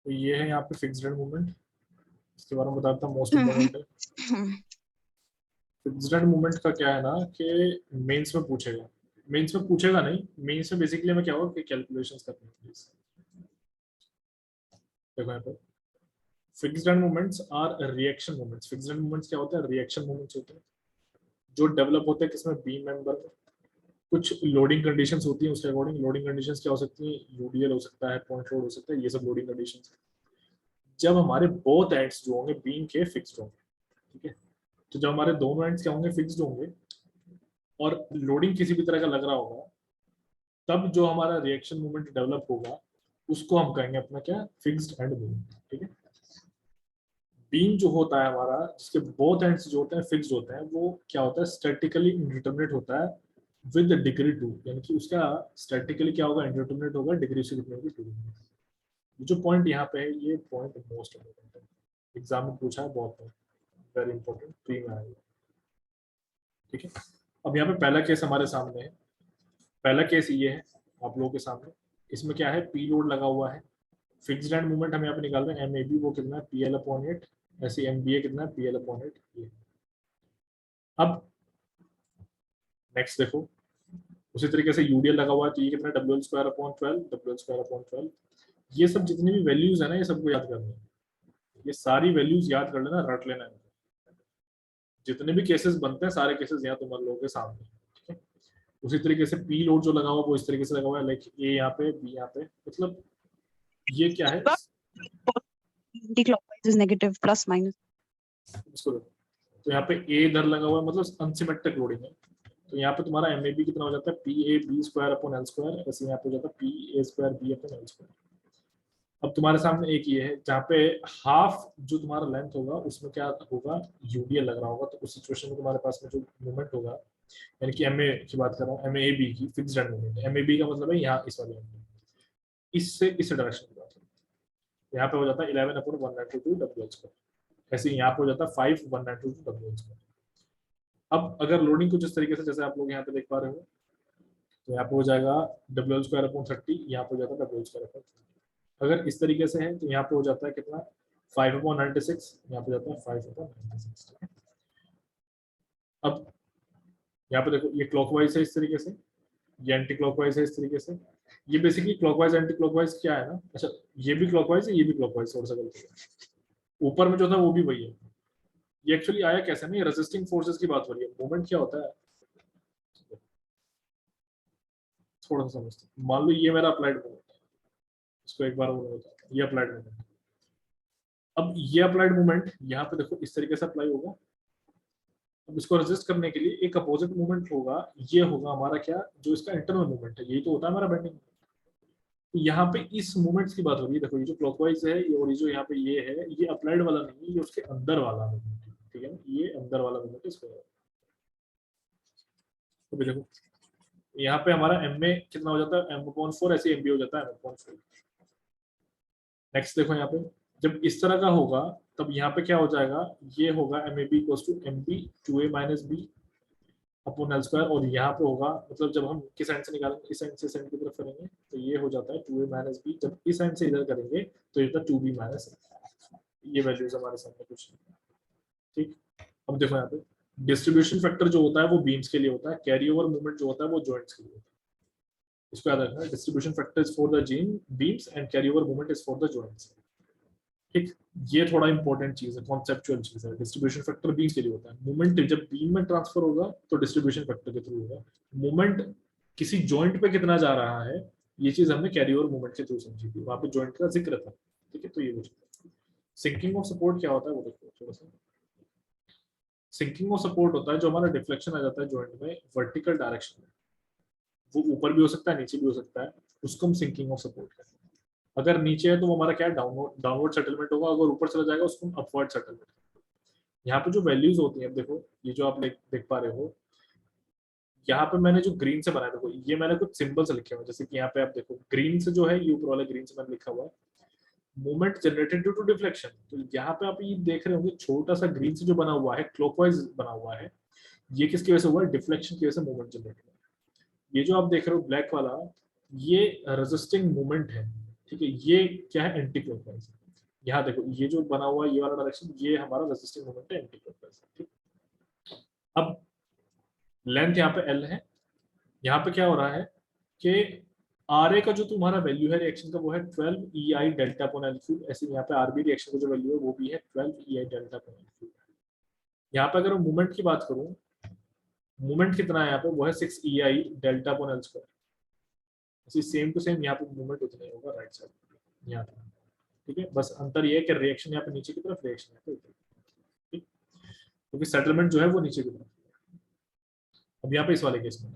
तो ये है यहाँ पे फिक्स्ड एंड मूवमेंट, इसके बारे में बताता हूँ, मोस्ट इम्पोर्टेंट है। फिक्स्ड एंड मूवमेंट का क्या है ना कि मेंस में पूछेगा, मेंस में पूछेगा नहीं, मेंस में बेसिकली हमें क्या होगा कि कैलकुलेशंस करनी है। देखो यहाँ पे fixed end movements or reaction movements. Fixed end movements क्या होता है? रिएक्शन मूवमेंट्स होते हैं जो डेवलप होते हैं किसमें? बीम मेंबर में। कुछ लोडिंग कंडीशंस होती हैं, उसके अकॉर्डिंग लोडिंग कंडीशंस क्या हो सकती हैं? यूडीएल हो सकता है, पॉइंट लोड हो सकता है, ये सब लोडिंग कंडीशंस। जब हमारे बोथ एंड्स जो होंगे बीम के फिक्स्ड होंगे, ठीक है, तो जब हमारे दोनों एंड्स क्या होंगे? फिक्स्ड होंगे और लोडिंग किसी भी तरह का लग रहा होगा, तब जो हमारा रिएक्शन मूवमेंट डेवलप होगा उसको हम कहेंगे अपना क्या? Fixed end movement. ठीक है, बीम जो होता है हमारा, जिसके बोथ एंड्स जो होते हैं फिक्स्ड होते हैं, वो क्या होता है? स्टैटिकली इंडिटरमिनेट होता है विद डिग्री 2, यानी कि उसका स्टैटिकली क्या होगा? इंडिटरमिनेट होगा, डिग्री से कितनी होगी? 2। जो पॉइंट यहाँ पे है ये पॉइंट मोस्ट इम्पोर्टेंट है, एग्जाम में पूछा है बहुत, वेरी इंपॉर्टेंट, प्री में आएगा। ठीक है, अब यहाँ पे पहला केस हमारे सामने है। पहला केस ये है आप लोगों के सामने, इसमें क्या है? पी लोड लगा हुआ है, फिक्स्ड एंड मूवमेंट हम यहाँ पे निकाल रहे हैं, एम ए बी वो कितना है? पी एल अपॉन 8, ऐसे एम बी ए कितना है? P L upon 8। ये अब नेक्स्ट देखो, उसी तरीके से यूडीएल लगा हुआ है, तो ये कितना? W L square upon 12, W L square upon 12। ये सब जितनी भी वैल्यूज है ना, ये सबको याद करना है, ये सारी वैल्यूज याद कर लेना, रट लेना है। जितने भी केसेस बनते हैं सारे केसेस यहाँ तुम लोगों के सामने, ठीक है। उसी तरीके से पी लोड जो लगा हुआ वो इस तरीके से लगा हुआ है, लाइक ए यहाँ पे, बी यहाँ पे, मतलब ये क्या है? Anti-clockwise is negative, plus minus. इसको देखो, तो यहाँ पे ए इधर लगा हुआ है, मतलब अनसिमेट्रिक लोडिंग है। तो यहाँ पे तुम्हारा एम ए बी कितना हो जाता है? P A B square upon L square, ऐसे यहाँ पे हो जाता है P A square B upon L square. अब तुम्हारे सामने एक ये है जहाँ पे हाफ जो तुम्हारा लेंथ होगा उसमें क्या होगा? यूडीएल लग रहा होगा, तो उस सिचुएशन में तुम्हारे पास में जो मूवमेंट होगा, यानी कि एम ए की बात कर रहा हूँ, एम ए बी की fixed end movement, M A B का मतलब है यहाँ इस वाले इससे इस डायरेक्शन की बात है, यहाँ पे हो जाता है 11 अपॉन 192 डब्ल्यू एच स्क्वायर, ऐसे यहाँ पे हो जाता है 5 192 डब्ल्यू एच स्क्वायर। अब अगर लोडिंग कुछ इस तरीके से जैसे आप लोग यहाँ पे देख पा रहे हो, तो यहाँ पे हो जाएगा डब्ल्यू एल स्क्वायर अपॉन 30, यहाँ पे हो जाता है डब्ल्यू एल स्क्वायर अपॉन 30। अगर इस तरीके से है तो यहाँ पे हो जाता है कितना? 5 अपॉन 96, यहाँ पे जाता है 5 अपॉन 96। ठीक है, अब यहाँ पे देखो ये क्लॉकवाइज है इस तरीके से, ये एंटी क्लॉकवाइज है इस तरीके से। ये बेसिकली क्लॉकवाइज एंटी क्लॉकवाइज क्या है ना, अच्छा ये भी क्लॉकवाइज है, ये भी क्लॉकवाइज, थोड़ा सा गलत है, ऊपर में जो था वो भी वही है। ये एक्चुअली आया कैसे ना, ये रेजिस्टिंग फोर्सेस की बात हो रही है। मूवमेंट क्या होता है थोड़ा सा समझते हैं। मान लो ये मेरा अप्लाइड मूवमेंट है, इसको एक बार और बताता हूं, ये अप्लाइड मूवमेंट। अब ये अप्लाइड मूवमेंट यहाँ पे देखो इस तरीके से अप्लाई होगा। अब इसको रेजिस्ट करने के लिए एक अपोजिट मूवमेंट होगा, ये होगा हमारा क्या? जो इसका इंटरनल मूवमेंट है, यही तो होता है हमारा बेंडिंग। तो यहाँ पे इस मूवमेंट्स की बात हो रही है, देखो ये जो क्लॉकवाइज है और ये जो यहाँ पे ये है, ये अप्लाइड वाला नहीं है, ये उसके अंदर वाला मूवमेंट है। ठीक है ना, ये अंदर वाला मूवमेंट इसको। तो देखो यहाँ पे हमारा एम में कितना हो जाता है? m/4, ऐसे एम बी हो जाता है m/4। नेक्स्ट देखो यहाँ पे जब इस तरह का होगा तब यहाँ पे क्या हो जाएगा? ये होगा M A B equal to M B 2a minus B upon L square, और यहाँ पे होगा, मतलब जब हम किस एंड से निकालेंगे, इस एंड से इस एंड की तरफ करेंगे तो ये हो जाता है 2a माइनस बी, जब इस एंड से इधर करेंगे तो ये होता है 2b माइनस। ये वैल्यूज हमारे सामने कुछ। ठीक, अब देखो यहाँ पे डिस्ट्रीब्यूशन फैक्टर जो होता है वो बीम्स के लिए होता है, कैरी ओवर मूवमेंट जो होता है वो जॉइंट्स के लिए होता है। इसको याद रखना, distribution factor is for the gene beams and carry over movement is for the joints. ठीक, ये थोड़ा इंपॉर्टेंट चीज है, कॉन्सेप्चुअल चीज है। डिस्ट्रीब्यूशन फैक्टर बीम के लिए होता है, मूवमेंट जब बीम में ट्रांसफर होगा तो डिस्ट्रीब्यूशन फैक्टर के थ्रू होगा। मूवमेंट किसी जॉइंट पे कितना जा रहा है, ये चीज हमने कैरी ओवर मूवमेंट के थ्रू समझी थी, वहां पे जॉइंट का जिक्र था। ठीक है, तो ये सिंकिंग ऑफ सपोर्ट क्या होता है वो देखो थोड़ा सा। सिंकिंग ऑफ सपोर्ट होता है जो हमारा डिफ्लेक्शन आ जाता है जॉइंट में वर्टिकल डायरेक्शन में, वो ऊपर भी हो सकता है नीचे भी हो सकता है, उसको हम सिंकिंग ऑफ सपोर्ट कहते हैं। अगर नीचे है तो वो हमारा क्या है? डाउनवर्ड डाउनवर्ड सेटलमेंट होगा, अगर ऊपर चला जाएगा उसको हम अपवर्ड सेटलमेंट। यहाँ पे जो वैल्यूज होती हैं, देखो ये जो आप देख पा रहे हो, यहाँ पे मैंने जो ग्रीन से बनाया, देखो ये मैंने कुछ सिंबल्स लिखे हुए हैं, जैसे कि यहाँ पे आप देखो ग्रीन से जो है, ये ऊपर वाले ग्रीन से मैंने लिखा हुआ है movement generated due to deflection. तो यहाँ पे आप ये देख रहे होंगे छोटा सा ग्रीन से जो बना हुआ है, क्लॉकवाइज बना हुआ है, ये किसकी वजह से हुआ है? डिफ्लेक्शन की वजह से मूवमेंट जनरेट हुआ है। ये जो आप देख रहे हो ब्लैक वाला, ये रेजिस्टिंग मूवमेंट है, ठीक है, ये क्या है, एंटी क्लॉकवाइज। यहाँ देखो ये जो बना हुआ है ये वाला डायरेक्शन, ये हमारा रेजिस्टिंग मोमेंट है एंटी क्लॉकवाइज। ठीक, अब लेंथ यहाँ पे एल है, यहाँ पे क्या हो रहा है कि आर ए का जो तुम्हारा वैल्यू है रिएक्शन का वो है 12 ई आई डेल्टा अपॉन एल क्यूब। ऐसे यहाँ पे आरबी रिएक्शन का जो वैल्यू है वो भी है 12 ई आई डेल्टा अपॉन एल क्यूब। यहाँ पे अगर मैं मूवमेंट की बात करूँ, मूवमेंट कितना है यहाँ पे, वो है 6 ई आई डेल्टा अपॉन एल स्क्वायर। ऐसे सेम टू सेम यहाँ पे मूवमेंट उतना ही होगा राइट साइड यहाँ पे। ठीक है, बस अंतर ये है कि रिएक्शन यहाँ पे नीचे की तरफ, रिएक्शन यहाँ पे ऊपर। ठीक, क्योंकि सेटलमेंट जो है वो नीचे की तरफ। अब यहाँ पे इस वाले केस में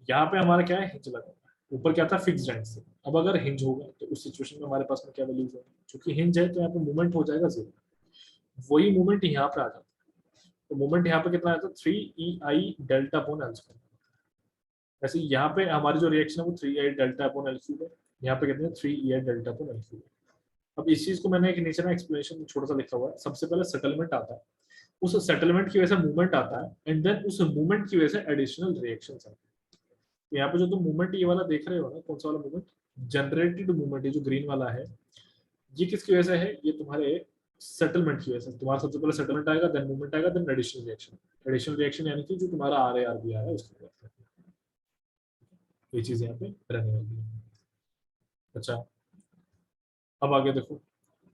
यहाँ पे हमारा क्या है, हिंज लगा हुआ है, ऊपर क्या था फिक्स्ड एंड से। अब अगर हिंज होगा तो उस सिचुएशन में हमारे पास में क्या वैल्यूज है, क्योंकि हिंज है तो यहाँ पे मूवमेंट हो जाएगा 0। वही मूवमेंट यहाँ पे आ जाता है, तो मूवमेंट यहाँ पे कितना आता है 3 ई आई डेल्टा अपॉन एल स्क्वायर। वैसे यहाँ पे हमारी जो रिएक्शन है वो 3 आई डेल्टा अपॉन एल क्यूब है, यहाँ पे कितने 3 ई आई डेल्टा अपॉन एल क्यूब है। अब इस चीज को मैंने एक नीचे ना एक्सप्लेनेशन छोटा सा लिखा हुआ है। सबसे पहले सेटलमेंट आता है, उस सेटलमेंट की वजह से मूवमेंट आता है, एंड देन उस मूवमेंट की वजह से एडिशनल रिएक्शंस आते हैं। तो यहाँ पे जो तुम मूवमेंट ये वाला देख रहे हो ना, कौन सा वाला मूवमेंट, जनरेटेड मूवमेंट, ये जो ग्रीन वाला है, ये किसकी वजह से है, ये तुम्हारे सेटलमेंट की वजह से। तुम्हारा सबसे पहले सेटलमेंट आएगा, देन मूवमेंट आएगा, then additional reaction. Additional reaction यानी कि जो तुम्हारा आर ए आर बी है उसकी बात करते हैं। ये चीज यहाँ पे रहने वाली है। अच्छा, अब आगे देखो,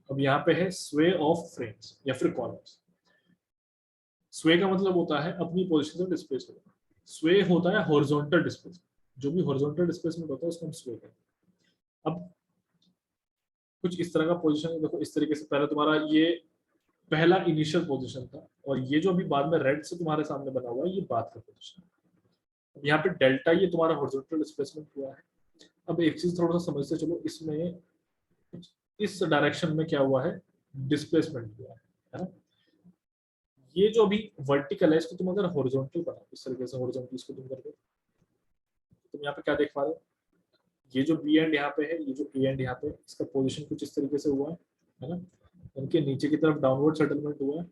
अब यहाँ पे है स्वे ऑफ फ्रेम्स या फिर कॉलम्स। स्वे का मतलब होता है अपनी पोजीशन से डिस्प्लेस होना। स्वे होता है हॉरिजॉन्टल डिस्प्लेसमेंट, जो भी हॉरिजॉन्टल डिस्प्लेसमेंट होता है उसको हम स्वे कहते हैं। अब कुछ इस तरह का पोजीशन है, देखो इस तरीके से पहले तुम्हारा ये पहला इनिशियल पोजीशन था, और ये जो अभी बाद में रेड से तुम्हारे सामने बना हुआ है ये बाद का पोजीशन। अब यहाँ पे डेल्टा ये तुम्हारा हॉरिजॉन्टल डिस्प्लेसमेंट हुआ है। अब एक चीज थोड़ा सा समझते चलो, इसमें इस डायरेक्शन में क्या हुआ है, डिस्प्लेसमेंट हुआ है ना। ये जो अभी वर्टिकल है इसको तुम अगर हॉरिजॉन्टल बनाओ, इस तरीके से हॉरिजॉन्टल इसको तुम करके, तुम यहाँ पे क्या देख पा रहे हो, ये जो बी एंड यहाँ पे है, ये जो ए एंड यहाँ पे, इसका पोजीशन कुछ इस तरीके से हुआ है ना। उनके नीचे की तरफ डाउनवर्ड सेटलमेंट हुआ है।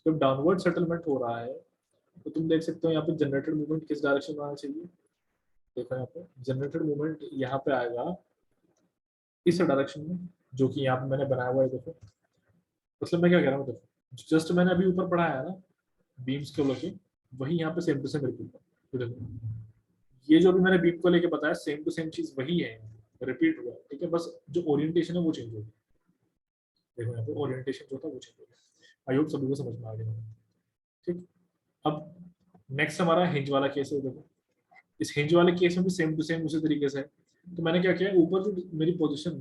जब डाउनवर्ड सेटलमेंट हो रहा है तो तुम देख सकते हो यहाँ पे जनरेटेड मूवमेंट किस डायरेक्शन में आना चाहिए। देखो यहाँ पे जनरेटेड मूवमेंट यहाँ पे आएगा इस डायरेक्शन में, जो कि यहाँ पे मैंने बनाया हुआ है। देखो मतलब मैं क्या कह रहा हूँ, देखो जस्ट मैंने अभी ऊपर पढ़ाया है ना बीम्स के लेके, वही यहाँ पे सेम टू सेम रिपीट है। देखो ये जो भी मैंने बीम को लेके बताया सेम टू सेम चीज वही है, रिपीट हुआ। ठीक है, बस जो ओरिएंटेशन है वो चेंज हो गया। देखो यहाँ पे ओरिएंटेशन जो था वो चेंज हो गया। आई होप सभी को समझ में आ गया। ठीक, अब नेक्स्ट हमारा हिंज वाला केस है। देखो इस हिंज वाले केस में भी सेम टू सेम उसी तरीके से है। तो मैंने क्या किया, ऊपर जो मेरी पोजीशन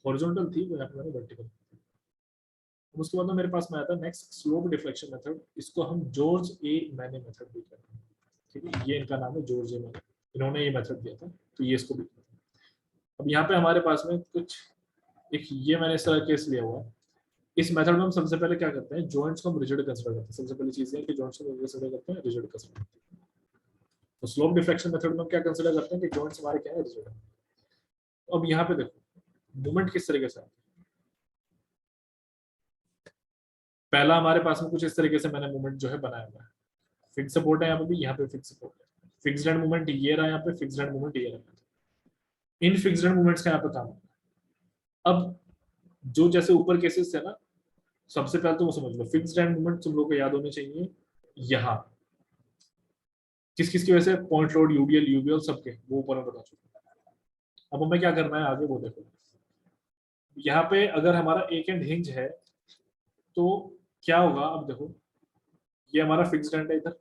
हॉरिजॉन्टल थी वो यहाँ पे मैंने वर्टिकल। उसके बाद में मेरे पास में आया था नेक्स्ट स्लोप डिफ्लेक्शन मेथड। इसको हम जॉर्ज ए मैने मेथड भी कहते हैं। ठीक है, ये इनका नाम है जॉर्ज ए मैने, इन्होंने ये मेथड दिया था तो ये इसको भी। अब यहाँ पे हमारे पास में कुछ एक ये मैंने इस तरह केस लिया हुआ है। इस मेथड में हम सबसे पहले क्या करते हैं, जॉइंट्स को हम रिजिड कंसीडर करते हैं। सबसे पहली चीज है कि जॉइंट्स को कंसीडर करते हैं, रिजिड कंसीडर करते हैं। तो स्लोप डिफ्लेक्शन मेथड में हम क्या कंसीडर करते हैं कि जॉइंट्स हमारे क्या है, रिजिड है। अब यहाँ पे देखो मूवमेंट किस तरीके से आता है। पहला हमारे पास में कुछ इस तरीके से मैंने मूवमेंट जो है बनाया हुआ है। फिक्स सपोर्ट है यहाँ पे भी, यहाँ पे फिक्स सपोर्ट है। फिक्स्ड एंड मूवमेंट ये रहा, यहाँ पे फिक्स्ड एंड मूवमेंट ये रहा। इन फिक्स्ड एंड मूवमेंट्स का यहाँ पे काम है। अब जो जैसे ऊपर केसेस है ना, सबसे पहले तो वो समझ लो फिक्स्ड एंड मूवमेंट तुम लोग को याद होने चाहिए। यहाँ किस किस की वजह से, पॉइंट लोड, यूडीएल, यूबीएल, सबके वो ऊपर में बता चुका। अब हमें क्या करना है आगे वो देखो। यहाँ पे अगर हमारा एक एंड हिंज है तो क्या होगा, अब देखो ये हमारा फिक्स्ड एंड है इधर।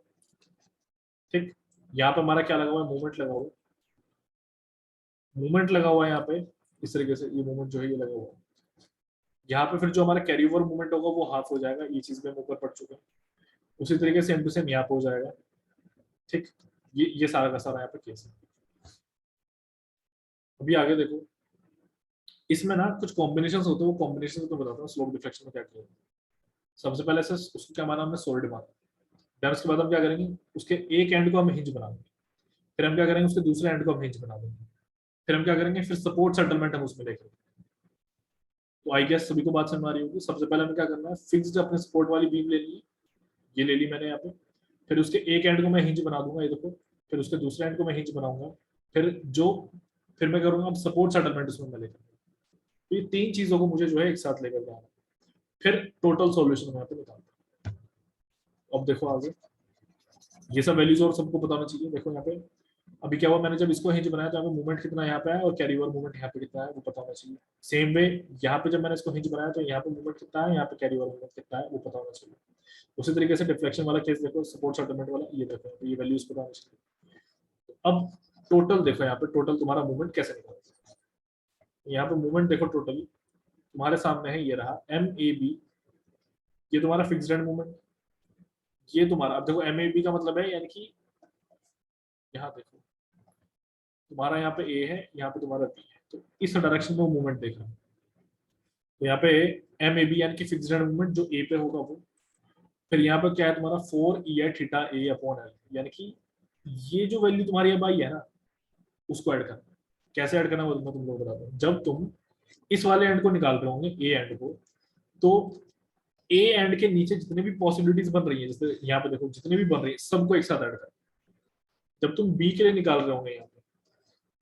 ठीक, यहाँ पे हमारा क्या लगा हुआ है, मूवमेंट लगा हुआ है। मूवमेंट लगा हुआ है यहाँ पे इस तरीके से, ये मूवमेंट जो है ये लगा हुआ है। यहाँ पे फिर जो हमारा कैरी ओवर मूवमेंट होगा वो हाफ हो जाएगा, ये चीज पे हम ऊपर पड़ चुके हैं। उसी तरीके से सेम टू सेम यहाँ पे हो जाएगा। ठीक, ये सारा का सारा यहाँ पे केस है। अभी आगे देखो, इसमें ना कुछ कॉम्बिनेशन होते हैं, वो कॉम्बिनेशन तो बताता हूँ स्लोप डिफ्लेक्शन में क्या किया। सबसे पहले से उसको क्या माना हमने, सॉलिड माना। देन उसके बाद हम क्या करेंगे, उसके एक एंड को हम हिंज बना देंगे। फिर हम क्या करेंगे, उसके दूसरे एंड को हम हिंज बना देंगे। फिर हम क्या करेंगे, फिर सपोर्ट सेटलमेंट हम उसमें देखेंगे। तो आई गेस सभी को बात समझ आ रही होगी। सबसे पहले हमें क्या करना है, फिक्स्ड अपने सपोर्ट वाली बीम ले ली, ये ले ली मैंने यहाँ पे। फिर उसके एक एंड को मैं हिंज बना दूंगा, ये देखो। फिर उसके दूसरे एंड को मैं हिंज बनाऊंगा। फिर जो फिर मैं करूंगा अब सपोर्ट सेटलमेंट इसमें मैं लेकर, तो ये 3 चीजों को मुझे जो है एक साथ लेकर जाना, फिर टोटल सॉल्यूशन मैं यहाँ पे निकालता हूँ। अब देखो आगे ये सब वैल्यूज और सबको बताना चाहिए। देखो यहाँ पे अभी क्या हुआ, मैंने जब इसको हिंज बनाया तो यहाँ पे मूवमेंट कितना यहाँ पे है और कैरी ओवर मूवमेंट यहाँ पे कितना है वो पता होना चाहिए। सेम वे यहाँ पे जब मैंने इसको हिंज बनाया तो यहाँ पे मूवमेंट कितना है, यहाँ पे कैरी ओवर मूवमेंट कितना है वो पता होना चाहिए। उसी तरीके से डिफ्लेक्शन वाला केस देखो, सपोर्ट सेटलमेंट वाला, ये देखो तो ये वैल्यूज पता होना चाहिए। अब टोटल देखो यहाँ पे टोटल तुम्हारा मूवमेंट कैसे निकालना, यहाँ पे मूवमेंट देखो टोटल तुम्हारे सामने है, ये रहा एम ए बी, ये तुम्हारा फिक्स्ड एंड मूवमेंट, ये तुम्हारा, अब देखो एम ए बी का मतलब है यानी कि यहाँ देखो तुम्हारा यहाँ पे ए है, यहाँ पे तुम्हारा बी है, तो इस डायरेक्शन में मूवमेंट देख रहा है। तो यहाँ पे एम ए बी यानी कि फिक्स्ड एंड मूवमेंट जो ए पे होगा वो, फिर यहाँ पे क्या है तुम्हारा 4 ई आई थीटा ए अपॉन एल, यानी कि ये जो वैल्यू तुम्हारी अब आई है ना उसको ऐड करना। कैसे ऐड करना वो मैं तुम लोग बताता हूँ। जब तुम इस वाले एंड को निकाल रहे होंगे ए एंड को, तो ए एंड के नीचे जितने भी पॉसिबिलिटीज बन रही है, जैसे यहाँ पे देखो जितने भी बन रही है सबको एक साथ ऐड कर। जब तुम बी के लिए निकाल रहे होंगे यहाँ पे,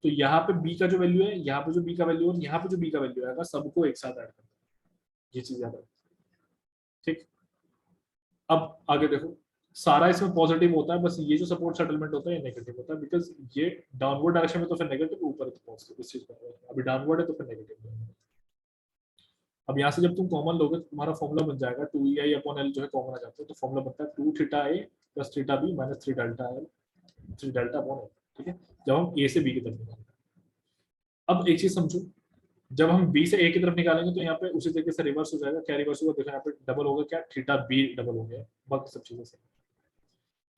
तो यहाँ पे बी का जो वैल्यू है, यहाँ पे जो बी का वैल्यू है और यहाँ पे जो बी का वैल्यू आएगा सबको एक साथ ऐड कर, ये चीज याद रखो। ठीक, अब आगे देखो सारा इसमें पॉजिटिव होता है, बस ये जो सपोर्ट सेटलमेंट होता है ये नेगेटिव होता है, बिकॉज ये डाउनवर्ड डायरेक्शन में तो फिर नेगेटिव, ऊपर तो पॉजिटिव, इस चीज का अभी डाउनवर्ड है तो फिर नेगेटिव। अब यहाँ से जब तुम कॉमन लोगे तो तुम्हारा फॉर्मूला बन जाएगा 2ei अपॉन एल, जो है कॉमन आ जाता है तो फॉर्मूला बनता है 2 theta a plus theta b minus 3 delta l, 3 delta upon l. ठीक है, जब हम ए से बी की तरफ निकालेंगे। अब एक चीज समझो, जब हम बी से ए की तरफ निकालेंगे तो यहाँ पे उसी तरीके से रिवर्स हो जाएगा। क्या रिवर्स होगा, देखो यहाँ पे डबल होगा, क्या थीटा बी डबल हो गया, बाकी सब चीजें से।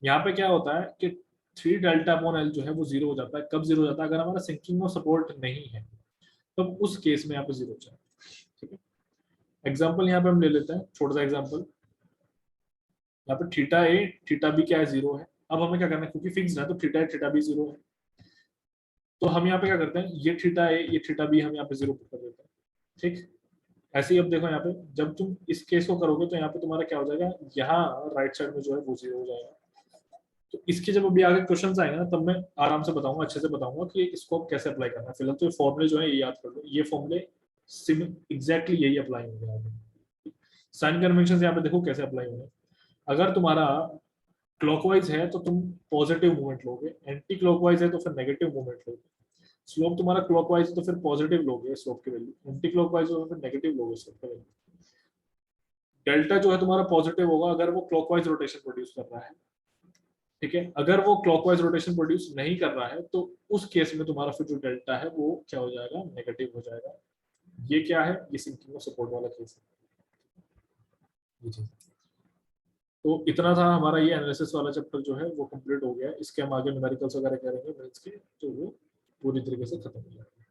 यहाँ पे क्या होता है कि 3 डेल्टा अपॉन एल जो है वो जीरो हो जाता है। कब जीरो हो जाता है, अगर हमारा सिंकिंग और सपोर्ट नहीं है तब उस केस में यहाँ पे जीरो हो जाएगा। ठीक है, एग्जाम्पल यहाँ पे हम ले लेते हैं, छोटा सा एग्जाम्पल। यहाँ पे थीटा ए थीटा बी क्या है, जीरो है। अब हमें क्या करना है, क्योंकि फिक्स है तो थीटा ए थीटा बी जीरो है, तो हम यहाँ पे क्या करते हैं, ये थीटा ए ये थीटा बी हम यहाँ पे जीरो कर देते हैं। ठीक, ऐसे ही अब देखो यहाँ पे जब तुम इस केस को करोगे तो यहाँ पे तुम्हारा क्या हो जाएगा, यहाँ राइट साइड में जो है वो जीरो हो जाएगा। तो इसके जब अभी आगे क्वेश्चन आएंगे ना तब मैं आराम से बताऊंगा, अच्छे से बताऊंगा कि इसको कैसे अप्लाई करना है। फिलहाल तो ये फॉर्मुले जो है ये याद कर लो, ये फॉर्मुले एग्जैक्टली यही अप्लाई होंगे आगे। साइन कन्वेंशन यहाँ पे देखो कैसे अप्लाई होंगे। अगर तुम्हारा क्लॉकवाइज है तो तुम पॉजिटिव मूवमेंट लोगे, एंटी क्लॉकवाइज है तो फिर नेगेटिव मूवमेंट लोगे। स्लोप तुम्हारा क्लॉकवाइज है तो फिर पॉजिटिव लोगे स्लोप की वैल्यू, एंटी क्लॉकवाइज हो तो फिर नेगेटिव लोगे स्लोप की वैल्यू। डेल्टा जो है तुम्हारा पॉजिटिव होगा अगर वो क्लॉकवाइज रोटेशन प्रोड्यूस कर रहा है। ठीक है, अगर वो क्लॉकवाइज रोटेशन प्रोड्यूस नहीं कर रहा है तो उस केस में तुम्हारा फिर जो डेल्टा है वो क्या हो जाएगा, नेगेटिव हो जाएगा। ये क्या है, ये सिंकिंग और सपोर्ट वाला केस है। तो इतना था हमारा ये एनालिसिस वाला चैप्टर जो है वो कंप्लीट हो गया है। इसके हम आगे न्यूमेरिकल्स वगैरह करेंगे मेंस के, तो वो पूरी तरीके से खत्म हो जाएगा।